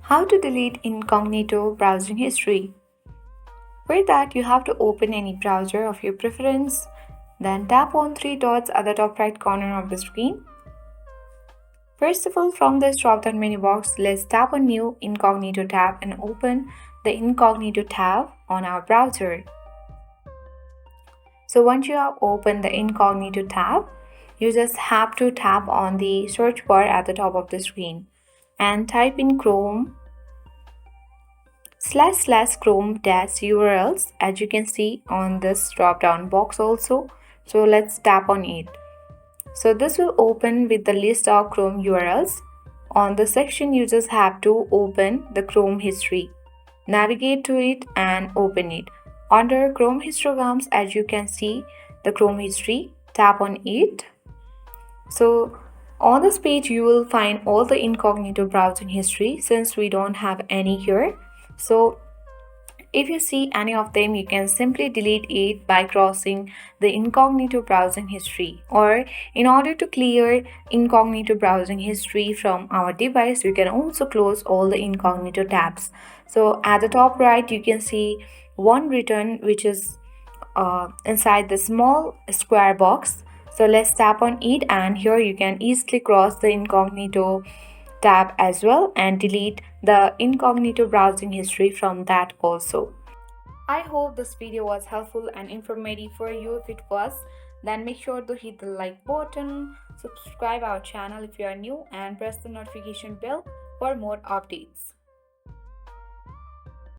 How to delete incognito browsing history. For that, you have to open any browser of your preference, then tap on three dots at the top right corner of the screen. First of all, from this drop-down menu box, let's tap on New Incognito tab and open the Incognito tab on our browser. So once you have opened the Incognito tab, you just have to tap on the search bar at the top of the screen and type in Chrome / Chrome dash URLs, as you can see on this drop down box also. So let's tap on it. So this will open with the list of Chrome URLs. On the section, you just have to open the Chrome history. Navigate to it and open it. Under Chrome histograms, as you can see the Chrome history, tap on it. So on this page, you will find all the incognito browsing history since we don't have any here. So if you see any of them, you can simply delete it by crossing the incognito browsing history. Or in order to clear incognito browsing history from our device, you can also close all the incognito tabs. So at the top right, you can see one written which is inside the small square box. So let's tap on it, and here you can easily cross the incognito tab as well and delete the incognito browsing history from that also. I hope this video was helpful and informative for you. If it was, then make sure to hit the like button, subscribe our channel if you are new, and press the notification bell for more updates.